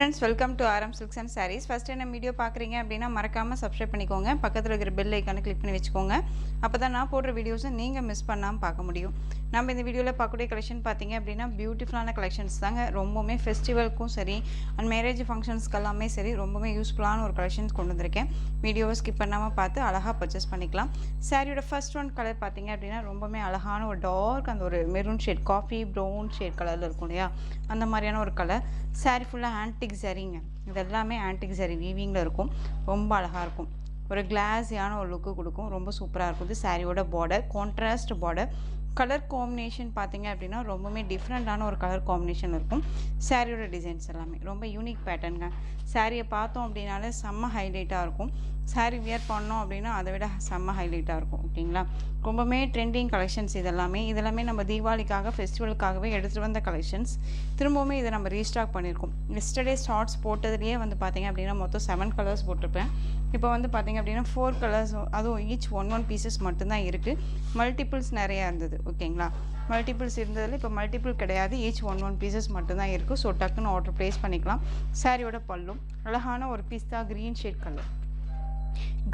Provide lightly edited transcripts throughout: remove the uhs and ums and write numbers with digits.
Friends welcome to ஆரம் silks and saris. First என்ன video பார்க்குறீங்க அப்படின்னா மறக்காமல் சப்ஸ்கிரைப் பண்ணிக்கோங்க. பக்கத்தில் இருக்கிற பெல் ஐக்கானை கிளிக் பண்ணி வச்சுக்கோங்க. அப்போ தான் நான் போடுற வீடியோஸை நீங்கள் மிஸ் பண்ணாமல் பார்க்க முடியும். நம்ம இந்த வீடியோவில் பார்க்கக்கூடிய கலெக்ஷன் பார்த்தீங்க அப்படின்னா பியூட்டிஃபுல்லான கலெக்ஷன்ஸ் தாங்க. ரொம்பவுமே ஃபெஸ்டிவலுக்கும் சரி அண்ட் மேரேஜ் ஃபங்க்ஷன்ஸ்க்கு எல்லாமே சரி ரொம்பவுமே யூஸ்ஃபுல்லான ஒரு கலெக்ஷன்ஸ் கொண்டு வந்திருக்கேன். வீடியோவை ஸ்கிப் பண்ணாமல் பார்த்து அழகாக பர்ச்சேஸ் பண்ணிக்கலாம். சாரியோட ஃபர்ஸ்ட் ஒன் கலர் பார்த்தீங்க அப்படின்னா ரொம்பவுமே அழகான ஒரு டார்க் அந்த ஒரு maroon shade coffee brown shade கலரில் இருக்கும் இல்லையா, அந்த மாதிரியான ஒரு கலர். சாரி ஃபுல்லாக ஆன்டிக் சரிங்க, இது எல்லாமே ஆன்டிக் சரி வீவிங்கில் இருக்கும். ரொம்ப அழகாக இருக்கும். ஒரு கிளாஸியான ஒரு லுக்கு கொடுக்கும். ரொம்ப சூப்பராக இருக்கும். இது சாரியோட border, contrast border. Colour combination பார்த்தீங்க அப்படின்னா ரொம்பவுமே டிஃப்ரெண்ட்டான ஒரு கலர் காம்பினேஷன் இருக்கும். சாரியோட டிசைன்ஸ் எல்லாமே ரொம்ப யூனிக் பேட்டர்னுங்க. சாரியை பார்த்தோம் அப்படின்னாலே செம்ம ஹைலைட்டாக இருக்கும். சாரி வியர் பண்ணோம் அப்படின்னா அதை விட செம்ம ஹைலைட்டாக இருக்கும். ஓகேங்களா, ரொம்பவுமே ட்ரெண்டிங் கலெக்ஷன்ஸ் இதெல்லாமே நம்ம தீபாவளிக்காக ஃபெஸ்டிவலுக்காகவே எடுத்துகிட்டு வந்த கலெக்ஷன்ஸ். திரும்பவுமே இதை நம்ம ரீஸ்டாக் பண்ணியிருக்கோம். எஸ்டர்டே ஷார்ட்ஸ் போட்டதுலேயே வந்து பார்த்திங்க அப்படின்னா மொத்தம் 7 கலர்ஸ் போட்டிருப்பேன். இப்போ வந்து பார்த்திங்க அப்படின்னா 4 கலர்ஸ், அதுவும் ஈச் ஒன் பீசஸ் மட்டும்தான் இருக்குது. மல்டிபிள்ஸ் நிறையா இருந்தது. ஓகேங்களா, மல்டிபிள்ஸ் இருந்ததில் இப்போ மல்டிபிள் கிடையாது. ஈச் ஒன் பீசஸ் மட்டும்தான் இருக்குது. ஸோ டக்குன்னு ஆர்டர் ப்ளேஸ் பண்ணிக்கலாம். சாரியோட பல்லு அழகான ஒரு பிஸ்தா க்ரீன் ஷேட் கலர்,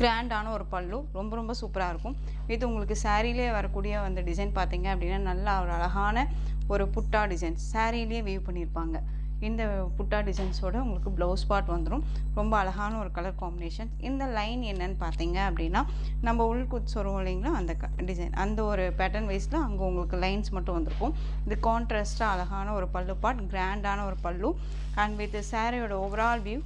கிராண்டான ஒரு பல்லு, ரொம்ப ரொம்ப சூப்பராக இருக்கும். இது உங்களுக்கு சாரியிலே வரக்கூடிய அந்த டிசைன் பார்த்தீங்க அப்படின்னா நல்லா ஒரு அழகான ஒரு புட்டா டிசைன் சாரியிலே வீவ் பண்ணியிருப்பாங்க. இந்த புட்டா டிசைன்ஸோட உங்களுக்கு ப்ளவுஸ் பார்ட் வந்துடும். ரொம்ப அழகான ஒரு கலர் காம்பினேஷன். இந்த லைன் என்னன்னு பார்த்தீங்க அப்படின்னா நம்ம உள்குத்து சொல்லுவோம் இல்லைங்களா, அந்த டிசைன் அந்த ஒரு பேட்டர்ன் வைஸில் அங்கே உங்களுக்கு லைன்ஸ் மட்டும் வந்திருக்கும். இது கான்ட்ராஸ்ட்டாக அழகான ஒரு பல்லு பார்ட், கிராண்டான ஒரு பல்லு. அண்ட் வித் சாரியோட ஓவரால் வியூ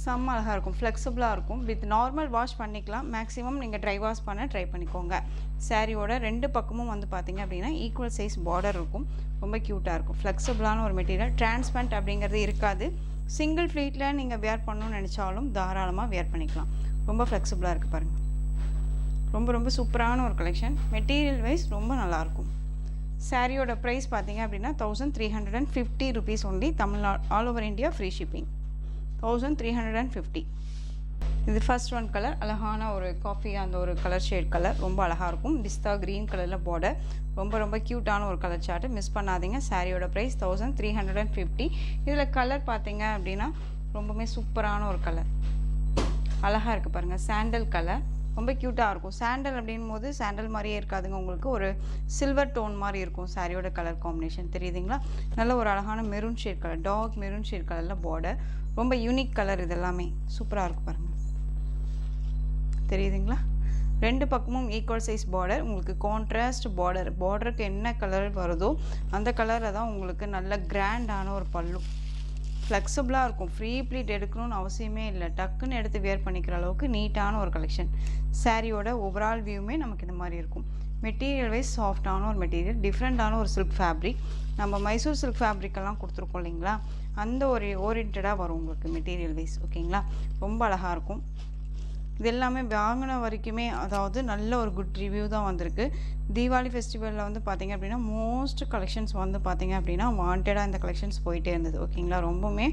செம்ம அழகாக இருக்கும். ஃப்ளெக்சிபிளாக இருக்கும். வித் நார்மல் வாஷ் பண்ணிக்கலாம். மேக்ஸிமம் நீங்கள் ட்ரை வாஷ் பண்ண ட்ரை பண்ணிக்கோங்க. சாரியோட 2 பக்கமும் வந்து பார்த்திங்க அப்படின்னா ஈக்குவல் சைஸ் பார்டர் இருக்கும். ரொம்ப க்யூட்டாக இருக்கும். ஃப்ளெக்சிபிளான ஒரு மெட்டீரியல். டிரான்ஸ்பரண்ட் அப்படிங்கிறது இருக்காது. சிங்கிள் ஃப்ளீட்டில் நீங்கள் வேர் பண்ணணும்னு நினச்சாலும் தாராளமாக வேர் பண்ணிக்கலாம். ரொம்ப ஃப்ளெக்சிபிளாக இருக்குது பாருங்கள். ரொம்ப ரொம்ப சூப்பரான ஒரு கலெக்ஷன். மெட்டீரியல் வைஸ் ரொம்ப நல்லாயிருக்கும். சாரியோட ப்ரைஸ் பார்த்தீங்க அப்படின்னா 1350 rupees only. Tamil Nadu all over India free shipping. 1350. இது ஃபர்ஸ்ட் ஒன் கலர், அழகான ஒரு காஃபி அந்த ஒரு கலர் ஷேட் கலர், ரொம்ப அழகாக இருக்கும். பிஸ்தா க்ரீன் கலரில் பார்டர், ரொம்ப ரொம்ப க்யூட்டான ஒரு கலர் சார்ட்டு. மிஸ் பண்ணாதீங்க. சாரியோட ப்ரைஸ் 1350. இதில் கலர் பார்த்தீங்க அப்படின்னா ரொம்பவுமே சூப்பரான ஒரு கலர், அழகாக இருக்குது பாருங்கள். சாண்டல் கலர் ரொம்ப க்யூட்டாக இருக்கும். சாண்டல் அப்படின் போது சாண்டல் மாதிரியே இருக்காதுங்க, உங்களுக்கு ஒரு சில்வர் டோன் மாதிரி இருக்கும். சாரியோட கலர் காம்பினேஷன் தெரியுதுங்களா. நல்ல ஒரு அழகான maroon shade colour, dark maroon shade கலரில் பார்டர். ரொம்ப யூனிக் கலர். இதெல்லாமே சூப்பராக இருக்குது பாருங்கள். தெரியுதுங்களா. 2 பக்கமும் ஈக்குவல் சைஸ் பார்டர். உங்களுக்கு கான்ட்ராஸ்ட் பார்டர், பார்டருக்கு என்ன கலர் வருதோ அந்த கலரில் தான் உங்களுக்கு நல்ல கிராண்டான ஒரு பல்லு. ஃப்ளெக்சிபிளாக இருக்கும். ஃப்ரீ ப்ளீட் எடுக்கணும்னு அவசியமே இல்லை. டக்குன்னு எடுத்து வேர் பண்ணிக்கிற அளவுக்கு நீட்டான ஒரு கலெக்ஷன். சாரியோட ஓவரால் வியூமே நமக்கு இந்த மாதிரி இருக்கும். மெட்டீரியல் வைஸ் சாஃப்டான ஒரு மெட்டீரியல், டிஃப்ரெண்ட்டான ஒரு சில்க் ஃபேப்ரிக். நம்ம மைசூர் சில்க் ஃபேப்ரிக்கெல்லாம் கொடுத்துருக்கோம் இல்லைங்களா, அந்த ஒரு ஓரியன்டாக வரும் உங்களுக்கு மெட்டீரியல் வைஸ். ஓகேங்களா, ரொம்ப அழகாக இருக்கும். இது எல்லாமே வாங்கின வரைக்குமே அதாவது நல்ல ஒரு குட் ரிவ்யூ தான் வந்திருக்கு. தீபாவளி ஃபெஸ்டிவலில் வந்து பார்த்திங்க அப்படின்னா மோஸ்ட் கலெக்ஷன்ஸ் வந்து பார்த்திங்க அப்படின்னா வாண்டடாக இந்த கலெக்ஷன்ஸ் போயிட்டே இருந்தது. ஓகேங்களா, ரொம்பவுமே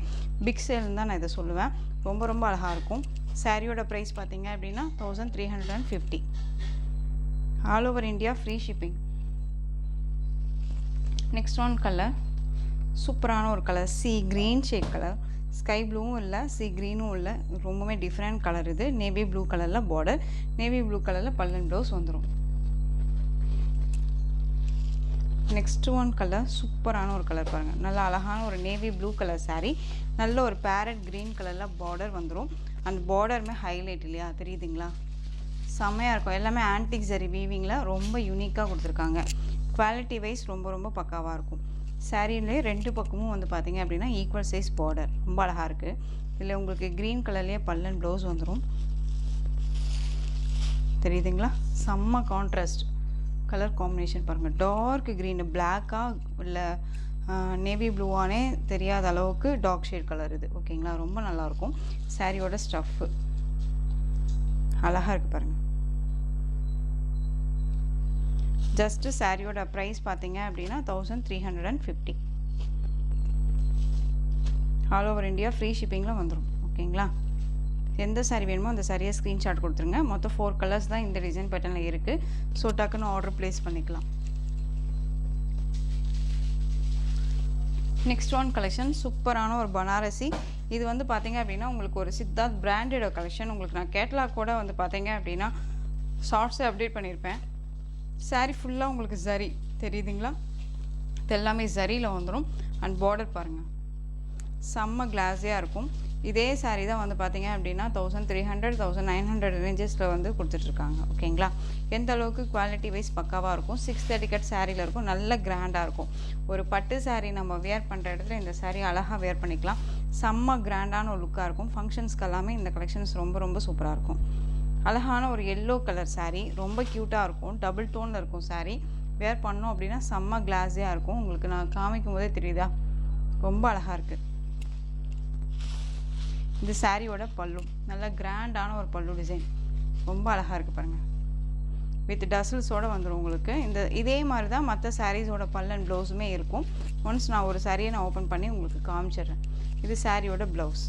பிக் சேல்னு தான் நான் இதை சொல்லுவேன். ரொம்ப ரொம்ப அழகாக இருக்கும். சாரியோட ப்ரைஸ் பார்த்திங்க அப்படின்னா 1350. All over India free shipping. Next one colour, சூப்பரான ஒரு colour, sea green shade colour. Sky ப்ளூவும் இல்லை, சி க்ரீனும் இல்லை, ரொம்பவுமே டிஃப்ரெண்ட் கலர். இது நேவி ப்ளூ கலரில் பார்டர், நேவி ப்ளூ கலரில் பல்லன் ப்ளவுஸ் வந்துடும். நெக்ஸ்ட் ஒன் கலர், சூப்பரான ஒரு கலர் பாருங்கள். நல்லா அழகான ஒரு நேவி ப்ளூ கலர் சாரீ, நல்ல ஒரு பேரட் க்ரீன் கலரில் பார்டர் வந்துடும். அந்த பார்டருமே ஹைலைட் இல்லையா, தெரியுதுங்களா, செம்மையாக இருக்கும். எல்லாமே ஆன்டிக் ஜரி வீவிங்கில் ரொம்ப யூனிக்காக கொடுத்துருக்காங்க. குவாலிட்டி வைஸ் ரொம்ப ரொம்ப பக்காவாக இருக்கும். சாரியிலே 2 பக்கமும் வந்து பார்த்திங்க அப்படின்னா ஈக்குவல் சைஸ் பார்டர், ரொம்ப அழகாக இருக்குது. இதில் உங்களுக்கு க்ரீன் கலர்லேயே பல்லன் ப்ளவுஸ் வந்துடும். தெரியுதுங்களா, செம்ம கான்ட்ராஸ்ட் கலர் காம்பினேஷன் பாருங்கள். டார்க் க்ரீனு, பிளாக்காக இல்லை நேவி ப்ளூவானே தெரியாத அளவுக்கு டார்க் ஷேட் கலர் இது. ஓகேங்களா, ரொம்ப நல்லாயிருக்கும். சாரியோட ஸ்டஃப்பு அழகாக இருக்குது பாருங்கள். ஜஸ்ட்டு சாரியோட ப்ரைஸ் பார்த்தீங்க அப்படின்னா 1350. ஆல் ஓவர் இந்தியா ஃப்ரீ ஷிப்பிங்கில் வந்துடும். ஓகேங்களா, எந்த சாரீ வேணுமோ அந்த சாரியை ஸ்க்ரீன்ஷாட் கொடுத்துருங்க. மொத்தம் 4 கலர்ஸ் தான் இந்த டிசைன் பேட்டர்னில் இருக்குது. ஸோ டக்குன்னு ஆர்டர் ப்ளேஸ் பண்ணிக்கலாம். நெக்ஸ்ட் ஒன் கலெக்ஷன் சூப்பரான ஒரு பனாரசி. இது வந்து பார்த்தீங்க அப்படின்னா உங்களுக்கு ஒரு சித்தார்த் பிராண்டட் கலெக்ஷன். உங்களுக்கு நான் கேட்லாக் கூட வந்து பார்த்தீங்க அப்படின்னா ஷார்ட்ஸை அப்டேட் பண்ணியிருப்பேன். சாரீ ஃபுல்லாக உங்களுக்கு ஜரி தெரியுதுங்களா, இது எல்லாமே ஜரியில் வந்துடும். அண்ட் பார்டர் பாருங்கள், செம்ம கிளாஸியாக இருக்கும். இதே சாரீ தான் வந்து பார்த்தீங்க அப்படின்னா 1300 1900 ரேஞ்சஸில் வந்து கொடுத்துட்ருக்காங்க. ஓகேங்களா, எந்த அளவுக்கு குவாலிட்டி வைஸ் பக்காவாக இருக்கும். 630 கட் சாரியில் இருக்கும், நல்ல கிராண்டாக இருக்கும். ஒரு பட்டு சாரீ நம்ம வேர் பண்ணுற இடத்துல இந்த சாரீ அழகாக வேர் பண்ணிக்கலாம். செம்ம கிராண்டான ஒரு லுக்காக இருக்கும். ஃபங்க்ஷன்ஸ்க்கு எல்லாமே இந்த கலெக்ஷன்ஸ் ரொம்ப ரொம்ப சூப்பராக இருக்கும். அழகான ஒரு எல்லோ கலர் சாரீ, ரொம்ப க்யூட்டாக இருக்கும். டபுள் டோனில் இருக்கும் சாரீ. வேர் பண்ணோம் அப்படின்னா செம்ம கிளாஸியாக இருக்கும். உங்களுக்கு நான் காமிக்கும் போதே தெரியுதா, ரொம்ப அழகாக இருக்குது. இந்த சாரியோட பல்லு நல்ல கிராண்டான ஒரு பல்லு டிசைன், ரொம்ப அழகாக இருக்குது பாருங்கள். வித் டசல்ஸோடு வந்துடும் உங்களுக்கு. இதே மாதிரி தான் மற்ற சாரீஸோட பல்லு அண்ட் ப்ளவுஸுமே இருக்கும். ஒன்ஸ் நான் ஒரு சாரியை நான் ஓப்பன் பண்ணி உங்களுக்கு காமிச்சிடுறேன். இது சாரியோட ப்ளவுஸ்,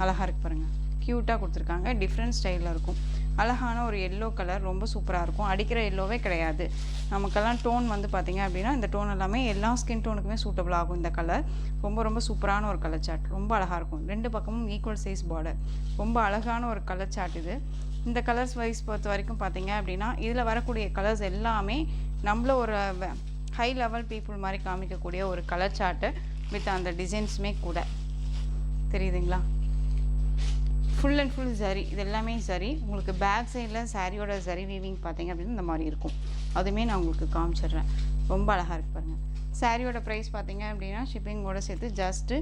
அழகாக இருக்குது பாருங்கள். க்யூட்டாக கொடுத்துருக்காங்க, டிஃப்ரெண்ட் ஸ்டைலில் இருக்கும். அழகான ஒரு எல்லோ கலர், ரொம்ப சூப்பராக இருக்கும். அடிக்கிற எல்லோவே கிடையாது. நமக்கெல்லாம் டோன் வந்து பார்த்திங்க அப்படின்னா இந்த டோன் எல்லாமே எல்லா ஸ்கின் டோனுக்குமே சூட்டபிள் ஆகும். இந்த கலர் ரொம்ப ரொம்ப சூப்பரான ஒரு கலர் சார்ட், ரொம்ப அழகாக இருக்கும். ரெண்டு பக்கமும் ஈக்குவல் சைஸ் பார்டர், ரொம்ப அழகான ஒரு கலர் சார்ட் இது. இந்த கலர்ஸ் வைஸ் பொறுத்த வரைக்கும் பார்த்திங்க அப்படின்னா இதில் வரக்கூடிய கலர்ஸ் எல்லாமே நம்மள ஒரு ஹை லெவல் பீப்புள் மாதிரி காமிக்கக்கூடிய ஒரு கலர் சார்ட்டு வித் அந்த டிசைன்ஸுமே கூட தெரியுதுங்களா. ஃபுல் அண்ட் ஃபுல் ஜரி, இது எல்லாமே ஜரி. உங்களுக்கு பேக் சைடில் சாரியோட ஜரி வீவிங் பார்த்தீங்க அப்படின்னு இந்த மாதிரி இருக்கும். அதுவுமே நான் உங்களுக்கு காமிச்சிடுறேன். ரொம்ப அழகாக இருக்கு பாருங்கள். சாரியோட ப்ரைஸ் பார்த்தீங்க அப்படின்னா ஷிப்பிங்கோட சேர்த்து just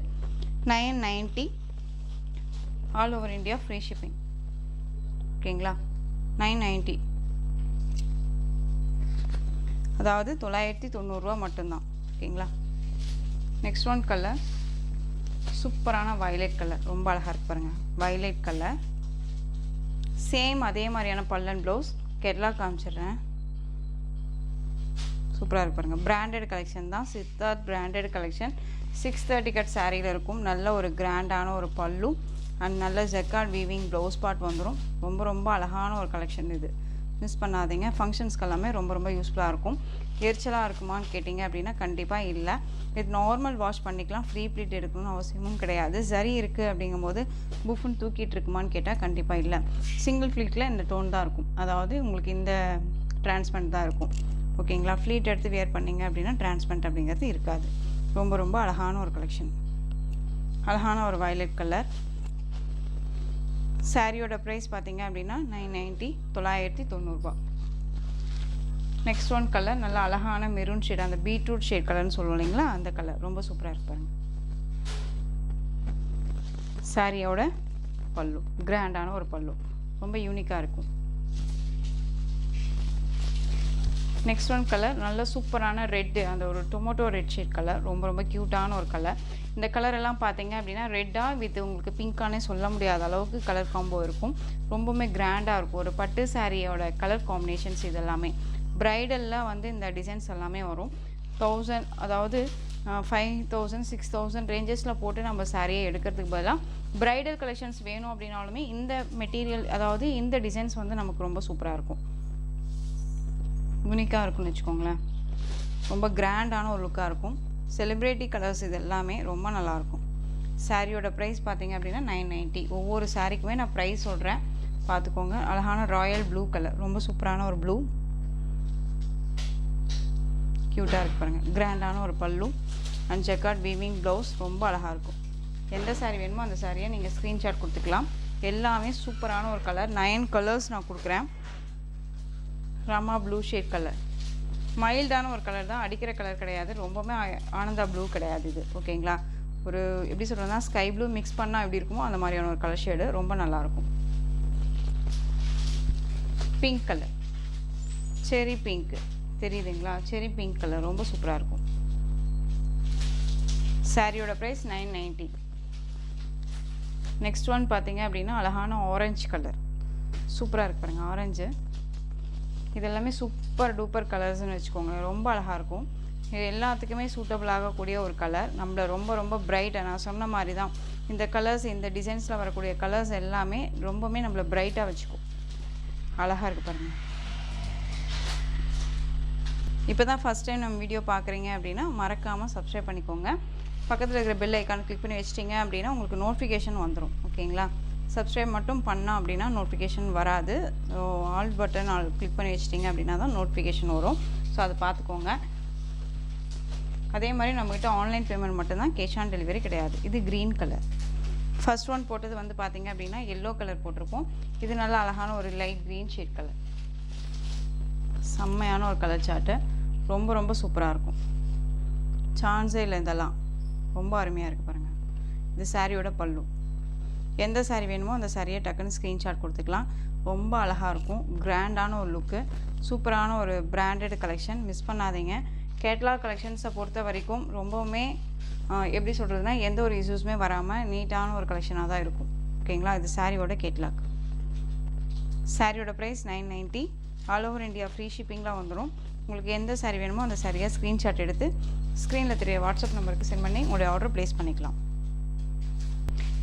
990, all over India free shipping. ஓகேங்களா, 990, அதாவது 990 மட்டும்தான். ஓகேங்களா. நெக்ஸ்ட் ஒன் கலர் சூப்பரான வயலட் கலர், ரொம்ப அழகாக இருக்கு பாருங்கள். வயலட் கலர் சேம் அதே மாதிரியான பல்லன் ப்ளவுஸ் கேட்லாக் காமிச்சிடுறேன். சூப்பராக இருக்கு பாருங்கள். பிராண்டட் கலெக்ஷன் தான், சித்தார்த் பிராண்டட் கலெக்ஷன். 630 கட் சாரியில் இருக்கும். நல்ல ஒரு கிராண்டான ஒரு பல்லு அண்ட் நல்ல ஜெக்கார்ட் வீவிங் ப்ளவுஸ் பார்ட் வந்துடும். ரொம்ப ரொம்ப அழகான ஒரு கலெக்ஷன் இது, மிஸ் பண்ணாதீங்க. ஃபங்க்ஷன்ஸ்க்கு எல்லாமே ரொம்ப ரொம்ப யூஸ்ஃபுல்லாக இருக்கும். எரிச்சலாக இருக்குமான்னு கேட்டிங்க அப்படின்னா கண்டிப்பாக இல்லை. இது நார்மல் வாஷ் பண்ணிக்கலாம், ஃப்ரீ ப்ளீட் எடுக்கணும்னு அவசியமும் கிடையாது. சரி இருக்குது அப்படிங்கும்போது புஃப்னு தூக்கிட்டு இருக்குமான்னு கேட்டால் கண்டிப்பாக இல்லை. சிங்கிள் ஃப்ளீட்டில் இந்த டோன் தான் இருக்கும், அதாவது உங்களுக்கு இந்த டிரான்ஸ்பரண்ட் தான் இருக்கும். ஓகேங்களா, ஃப்ளீட் எடுத்து வேர் பண்ணிங்க அப்படின்னா டிரான்ஸ்பரண்ட் அப்படிங்கிறது இருக்காது. ரொம்ப ரொம்ப அழகான ஒரு கலெக்ஷன், அழகான ஒரு வயலட் கலர். சாரியோட ப்ரைஸ் பார்த்தீங்க அப்படின்னா 990, 990. நெக்ஸ்ட் ஒன் கலர் நல்ல அழகான மெரூன் ஷேட், அந்த பீட்ரூட் ஷேட் கலர்னு சொல்லுவோம் இல்லைங்களா, அந்த கலர் ரொம்ப சூப்பராக இருப்பாருங்க. சாரியோட பல்லு கிராண்டான ஒரு பல்லு, ரொம்ப யூனிக்காக இருக்கும். நெக்ஸ்ட் ஒன் கலர் நல்ல சூப்பரான ரெட்டு, அந்த ஒரு டொமேட்டோ ரெட் ஷேட் கலர், ரொம்ப ரொம்ப க்யூட்டான ஒரு கலர். இந்த கலர் எல்லாம் பார்த்தீங்க அப்படின்னா ரெட்டாக வித் உங்களுக்கு பிங்கானே சொல்ல முடியாத அளவுக்கு கலர் காம்போ இருக்கும். ரொம்பவுமே கிராண்டாக இருக்கும். ஒரு பட்டு சாரியோட கலர் காம்பினேஷன்ஸ் இதெல்லாமே. ப்ரைடலில் வந்து இந்த டிசைன்ஸ் எல்லாமே வரும். 1000, அதாவது 5000 6000 ரேஞ்சஸில் போட்டு நம்ம சாரியை எடுக்கிறதுக்கு பதிலாக ப்ரைடல் கலெக்ஷன்ஸ் வேணும் அப்படின்னாலுமே இந்த மெட்டீரியல், அதாவது இந்த டிசைன்ஸ் வந்து நமக்கு ரொம்ப சூப்பராக இருக்கும், யூனிக்காக இருக்கும்னு வச்சுக்கோங்களேன். ரொம்ப கிராண்டான ஒரு லுக்காக இருக்கும். செலிப்ரிட்டி கலர்ஸ் இது எல்லாமே ரொம்ப நல்லாயிருக்கும். சாரியோட ப்ரைஸ் பார்த்தீங்க அப்படின்னா 990. ஒவ்வொரு சாரிக்குமே நான் ப்ரைஸ் சொல்கிறேன், பார்த்துக்கோங்க. அழகான ராயல் ப்ளூ கலர், ரொம்ப சூப்பரான ஒரு ப்ளூ, க்யூட்டாக இருக்கு பாருங்கள். கிராண்டான ஒரு பல்லு அண்ட் ஜெக்கார்ட் வீவிங் ப்ளவுஸ், ரொம்ப அழகாக இருக்கும். எந்த சாரீ வேணுமோ அந்த சாரியை நீங்கள் ஸ்க்ரீன்ஷாட் கொடுத்துக்கலாம். எல்லாமே சூப்பரான ஒரு கலர். 9 கலர்ஸ் நான் கொடுக்குறேன். ராமா ப்ளூ ஷேட் கலர், மைல்டான ஒரு கலர் தான், அடிக்கிற கலர் கிடையாது. ரொம்பவுமே ஆனந்தா ப்ளூ கிடையாது இது. ஓகேங்களா, ஒரு எப்படி சொல்கிறதுனா ஸ்கை ப்ளூ மிக்ஸ் பண்ணால் எப்படி இருக்குமோ அந்த மாதிரியான ஒரு கலர் ஷேடு, ரொம்ப நல்லாயிருக்கும். பிங்க் கலர், செரி பிங்க் தெரியுதுங்களா, செரி பிங்க் கலர் ரொம்ப சூப்பராக இருக்கும். சாரியோட ப்ரைஸ் 990. நெக்ஸ்ட் ஒன் பார்த்தீங்க அப்படின்னா அழகான ஆரஞ்சு கலர், சூப்பராக இருக்கு பாருங்கள். ஆரஞ்சு இது எல்லாமே சூப்பர் டூப்பர் கலர்ஸ்னு வச்சுக்கோங்க, ரொம்ப அழகாக இருக்கும். இது எல்லாத்துக்குமே சூட்டபிள் ஆகக்கூடிய ஒரு கலர். நம்மள ரொம்ப ரொம்ப பிரைட்டாக, நான் சொன்ன மாதிரி தான் இந்த கலர்ஸ், இந்த டிசைன்ஸில் வரக்கூடிய கலர்ஸ் எல்லாமே ரொம்பவுமே நம்மளை பிரைட்டாக வச்சுக்கும். அழகாக இருக்குது பாருங்கள். இப்போ தான் ஃபஸ்ட் டைம் நம்ம வீடியோ பார்க்குறீங்க அப்படின்னா மறக்காமல் சப்ஸ்கிரைப் பண்ணிக்கோங்க. பக்கத்தில் இருக்கிற பெல் ஐக்கான் கிளிக் பண்ணி வச்சிட்டிங்க அப்படின்னா உங்களுக்கு நோட்டிஃபிகேஷன் வந்துடும். ஓகேங்களா? சப்ஸ்கிரைப் மட்டும் பண்ணோம் அப்படின்னா நோட்டிஃபிகேஷன் வராது. ஸோ ஆல் பட்டன் கிளிக் பண்ணி வச்சிட்டிங்க அப்படின்னா தான் நோட்டிஃபிகேஷன் வரும். ஸோ அதை பார்த்துக்கோங்க. அதே மாதிரி நம்மகிட்ட ஆன்லைன் பேமெண்ட் மட்டும்தான், கேஷ் ஆன் டெலிவரி கிடையாது. இது க்ரீன் கலர். ஃபர்ஸ்ட் ஒன் போட்டது வந்து பார்த்திங்க அப்படின்னா எல்லோ கலர் போட்டிருக்கோம். இது நல்லா அழகான ஒரு லைட் க்ரீன் ஷேட் கலர். செம்மையான ஒரு கலர் சார்ட்டு. ரொம்ப ரொம்ப சூப்பராக இருக்கும். சான்ஸே இல்லை, இதெல்லாம் ரொம்ப அருமையாக இருக்குது பாருங்கள். இது சாரியோட பல்லு. எந்த சாரீ வேணுமோ அந்த சாரியை டக்குன்னு ஸ்க்ரீன்ஷாட் கொடுத்துக்கலாம். ரொம்ப அழகாக இருக்கும். கிராண்டான ஒரு லுக்கு, சூப்பரான ஒரு பிராண்டட் கலெக்ஷன். மிஸ் பண்ணாதீங்க. கேட்லாக் கலெக்ஷன்ஸை பொறுத்த வரைக்கும் ரொம்பவுமே எப்படி சொல்கிறதுனா எந்த ஒரு இஷ்யூஸுமே வராமல் நீட்டான ஒரு கலெக்ஷனாக தான் இருக்கும். ஓகேங்களா? இது சாரியோட கேட்லாக். சாரியோட price 990. All over India free ஷிப்பிங்கில் வந்துடும். உங்களுக்கு எந்த சாரீ வேணுமோ அந்த சாரியை ஸ்க்ரீன்ஷாட் எடுத்து ஸ்க்ரீனில் தெரிய வாட்ஸ்அப் நம்பருக்கு சென்ட் பண்ணி உங்களுடைய ஆர்டர் ப்ளேஸ் பண்ணிக்கலாம்.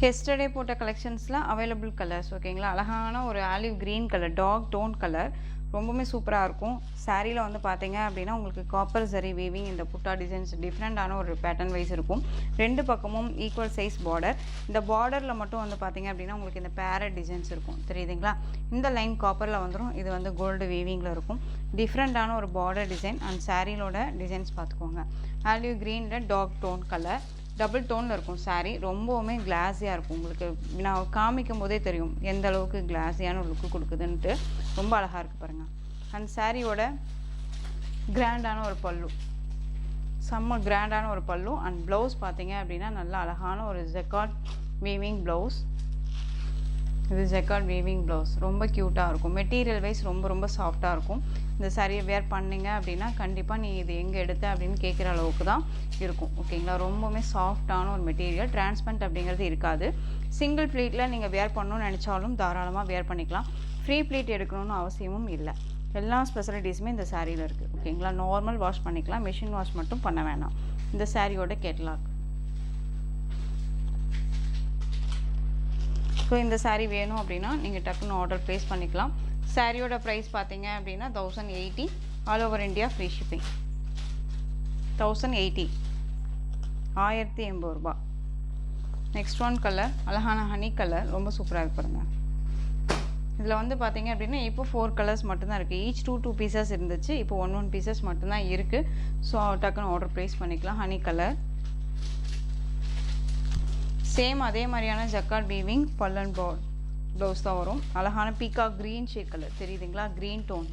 எஸ்டர்டே போட்ட கலெக்ஷன்ஸில் அவைலபிள் கலர்ஸ். ஓகேங்களா? அழகான ஒரு olive green colour, dark tone colour, ரொம்பவுமே சூப்பராக இருக்கும். சாரியில் வந்து பார்த்தீங்க அப்படின்னா உங்களுக்கு காப்பர் சரி வீவிங், இந்த புட்டா டிசைன்ஸ் டிஃப்ரெண்ட்டான ஒரு பேட்டர்ன் வைஸ் இருக்கும். ரெண்டு பக்கமும் ஈக்குவல் சைஸ் பார்டர். இந்த பார்டரில் மட்டும் வந்து பார்த்தீங்க அப்படின்னா உங்களுக்கு இந்த பேரட் டிசைன்ஸ் இருக்கும். தெரியுதுங்களா? இந்த லைன் காப்பரில் வந்துடும். இது வந்து கோல்டு வீவிங்கில் இருக்கும். டிஃப்ரெண்ட்டான ஒரு பார்டர் டிசைன். அண்ட் சாரியிலோட டிசைன்ஸ் பார்த்துக்கோங்க. ஆலிவ் க்ரீனில் டார்க் டோன் கலர், டபுள் டோனில் இருக்கும் சாரீ. ரொம்பவுமே கிளாஸியாக இருக்கும். உங்களுக்கு நான் காமிக்கும் போதே தெரியும் எந்த அளவுக்கு கிளாஸியான ஒரு லுக்கு கொடுக்குதுன்ட்டு. ரொம்ப அழகாக இருக்குது பாருங்கள். அந்த சாரியோட கிராண்டான ஒரு பல்லு, செம்ம கிராண்டான ஒரு பல்லு. அண்ட் ப்ளவுஸ் பார்த்தீங்க அப்படின்னா நல்லா அழகான ஒரு ஜெக்கார்ட் வீவிங் ப்ளவுஸ். இது ஜெக்கார்ட் வீவிங் ப்ளவுஸ். ரொம்ப க்யூட்டாக இருக்கும். மெட்டீரியல் வைஸ் ரொம்ப ரொம்ப சாஃப்டாக இருக்கும். இந்த சாரியை வேர் பண்ணிங்க அப்படின்னா கண்டிப்பாக நீ இது எங்கே எடுத்த அப்படின்னு கேட்குற அளவுக்கு தான் இருக்கும். ஓகேங்களா? ரொம்பவுமே சாஃப்டான ஒரு மெட்டீரியல். டிரான்ஸ்பரண்ட் அப்படிங்கிறது இருக்காது. சிங்கிள் ப்ளீட்டில் நீங்கள் வேர் பண்ணணும்னு நினச்சாலும் தாராளமாக வேர் பண்ணிக்கலாம். ஃப்ரீ ப்ளீட் எடுக்கணும்னு அவசியமும் இல்லை. எல்லா ஸ்பெசிலிட்டிஸுமே இந்த சாரியில் இருக்குது. ஓகேங்களா? நார்மல் வாஷ் பண்ணிக்கலாம், மிஷின் வாஷ் மட்டும் பண்ண வேணாம். இந்த சாரியோட கேட்லாக். ஸோ இந்த சாரீ வேணும் அப்படின்னா நீங்கள் டக்குன்னு ஆர்டர் ப்ளேஸ் பண்ணிக்கலாம். சாரியோட ப்ரைஸ் பார்த்தீங்க அப்படின்னா 1080. All over India free shipping. 1080, 1080 ரூபா. நெக்ஸ்ட் ஒன் கலர் அழகான ஹனி கலர், ரொம்ப சூப்பராக இருக்கு பாருங்க. இதில் வந்து பார்த்தீங்க அப்படின்னா இப்போ 4 கலர்ஸ் மட்டும்தான் இருக்குது. ஈச் 2 பீசஸ் இருந்துச்சு. இப்போ 1 பீசஸ் மட்டும்தான் இருக்குது. ஸோ டக்குன்னு ஆர்டர் ப்ளேஸ் பண்ணிக்கலாம். Honey colour. சேம் அதே மாதிரியான ஜக்கார்ட் வீவிங் பல்லன் ப்ளவுஸ் தான் வரும். அழகான பீகாக் க்ரீன் ஷேட் கலர். தெரியுதுங்களா? க்ரீன் டோன்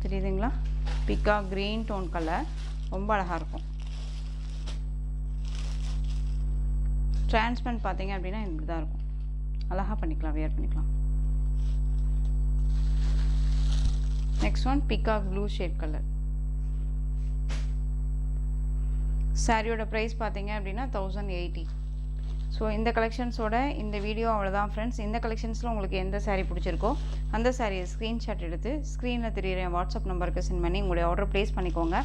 தெரியுதுங்களா? பீகாக் க்ரீன் டோன் கலர் ரொம்ப அழகாக இருக்கும். டிரான்ஸ்பரண்ட் பார்த்தீங்க அப்படின்னா இப்படி தான் இருக்கும். அழகாக பண்ணிக்கலாம், வேர் பண்ணிக்கலாம். Next one peacock blue shade colour. சாரியோட ப்ரைஸ் பார்த்தீங்க அப்படின்னா 1080. ஸோ இந்த கலெக்ஷன்ஸோட இந்த வீடியோ அவ்வளோதான் ஃப்ரெண்ட்ஸ். இந்த கலெக்ஷன்ஸில் உங்களுக்கு எந்த சாரீ பிடிச்சிருக்கோ அந்த சாரியை ஸ்க்ரீன்ஷாட் எடுத்து ஸ்க்ரீனில் தெரியுற வாட்ஸ்அப் நம்பருக்கு சென்ட் பண்ணி உங்களுடைய ஆர்டர் ப்ளேஸ் பண்ணிக்கோங்க.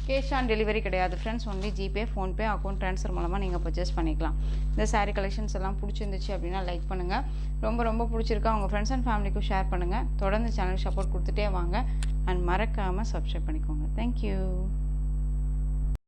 கேஷ் ஆன் டெலிவரி கிடையாது friends. Only GPay, PhonePe, account transfer மூலமாக நீங்கள் பர்ச்சேஸ் பண்ணிக்கலாம். இந்த சாரீ கலெக்ஷன்ஸ் எல்லாம் பிடிச்சிருந்துச்சு அப்படின்னா லைக் பண்ணுங்கள். ரொம்ப ரொம்ப பிடிச்சிருக்கா உங்கள் ஃப்ரெண்ட்ஸ் அண்ட் ஃபேமிலிக்கும் ஷேர் பண்ணுங்கள். தொடர்ந்து சேனல் சப்போர்ட் கொடுத்துட்டே வாங்க. அண்ட் மறக்காமல் சப்ஸ்கிரைப் பண்ணிக்கோங்க. தேங்க்யூ.